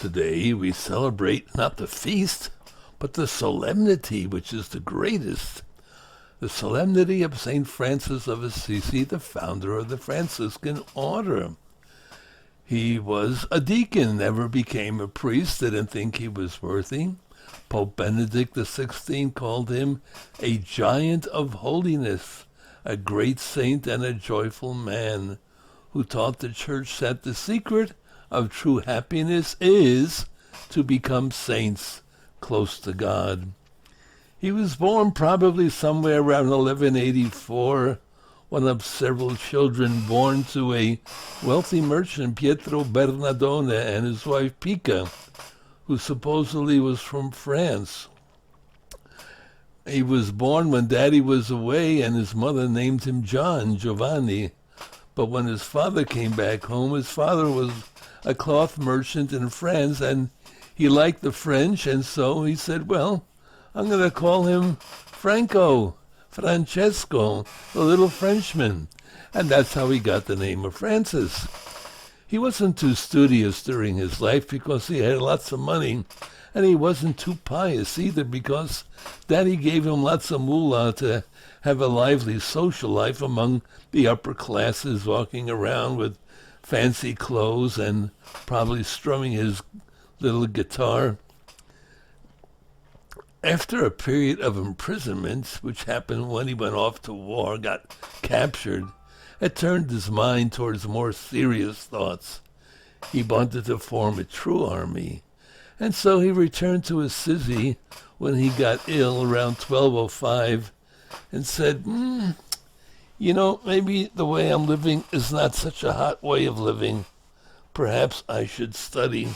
Today we celebrate not the feast, but the solemnity, which is the greatest. The solemnity of St. Francis of Assisi, the founder of the Franciscan order. He was a deacon, never became a priest, didn't think he was worthy. Pope Benedict XVI called him a giant of holiness, a great saint and a joyful man, who taught the church that the secret of true happiness is to become saints close to God. He was born probably somewhere around 1184, one of several children born to a wealthy merchant, Pietro Bernardone, and his wife Pica, who supposedly was from France. He was born when Daddy was away, and his mother named him Giovanni. But when his father came back home, his father was a cloth merchant in France, and he liked the French, and so he said, well, I'm going to call him Francesco, the little Frenchman. And that's how he got the name of Francis. He wasn't too studious during his life because he had lots of money, and he wasn't too pious either because Daddy gave him lots of moolah to have a lively social life among the upper classes, walking around with fancy clothes and probably strumming his little guitar. After a period of imprisonment, which happened when he went off to war, got captured, it turned his mind towards more serious thoughts. He wanted to form a true army, and so he returned to Assisi when he got ill around 1205 and said, maybe the way I'm living is not such a hot way of living. Perhaps I should study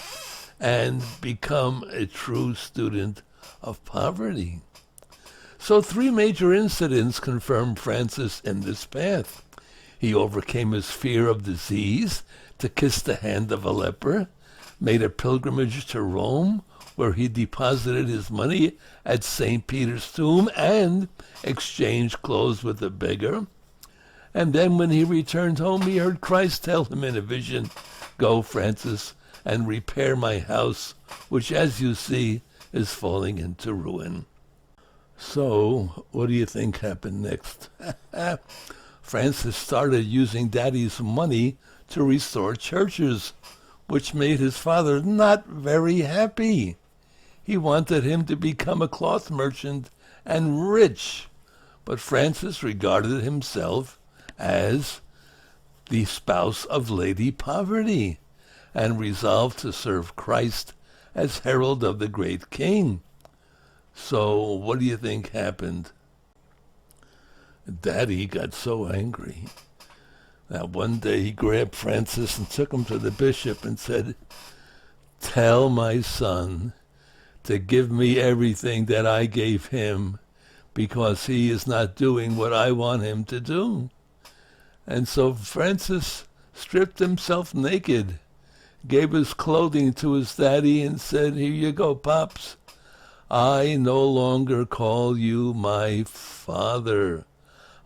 and become a true student of poverty. So 3 major incidents confirmed Francis in this path. He overcame his fear of disease to kiss the hand of a leper, made a pilgrimage to Rome, where he deposited his money at St. Peter's tomb and exchanged clothes with a beggar. And then when he returned home, he heard Christ tell him in a vision, "Go, Francis, and repair my house, which, as you see, is falling into ruin." So, what do you think happened next? Francis started using Daddy's money to restore churches, which made his father not very happy. He wanted him to become a cloth merchant and rich, but Francis regarded himself as the spouse of Lady Poverty and resolved to serve Christ as herald of the great king. So what do you think happened? Daddy got so angry that one day he grabbed Francis and took him to the bishop and said, "Tell my son to give me everything that I gave him, because he is not doing what I want him to do." And so Francis stripped himself naked, gave his clothing to his daddy, and said, "Here you go, Pops. I no longer call you my father.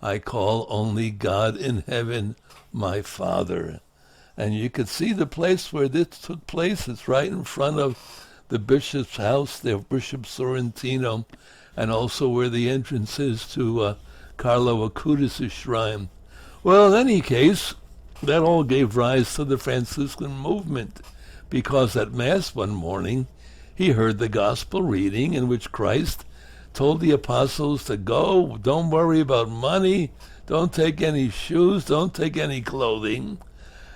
I call only God in heaven my Father." And you could see the place where this took place. It's right in front of the bishop's house, the Bishop Sorrentino, and also where the entrance is to Carlo Acutis' shrine. Well, in any case, that all gave rise to the Franciscan movement, because at Mass one morning he heard the gospel reading in which Christ told the apostles to go, don't worry about money, don't take any shoes, don't take any clothing.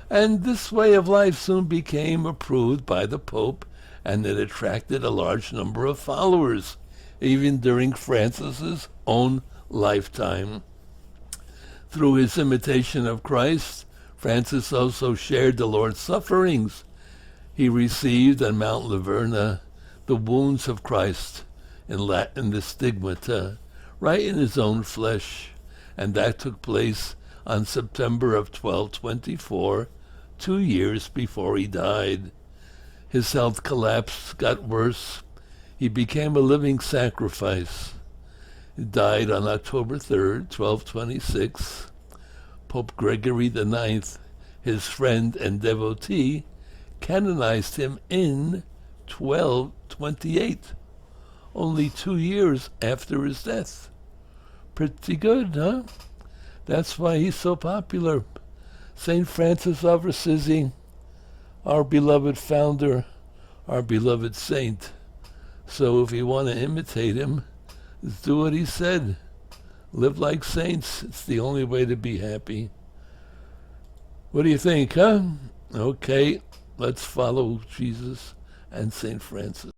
And this way of life soon became approved by the Pope, and it attracted a large number of followers, even during Francis's own lifetime. Through his imitation of Christ, Francis also shared the Lord's sufferings. He received on Mount Laverna the wounds of Christ, in Latin the stigmata, right in his own flesh, and that took place on September of 1224, 2 years before he died. His health collapsed, got worse. He became a living sacrifice. He died on October 3rd, 1226. Pope Gregory IX, his friend and devotee, canonized him in 1228, only 2 years after his death. Pretty good, huh? That's why he's so popular. St. Francis of Assisi, our beloved founder, our beloved saint. So if you want to imitate him, just do what he said. Live like saints. It's the only way to be happy. What do you think, huh? Okay, let's follow Jesus and St. Francis.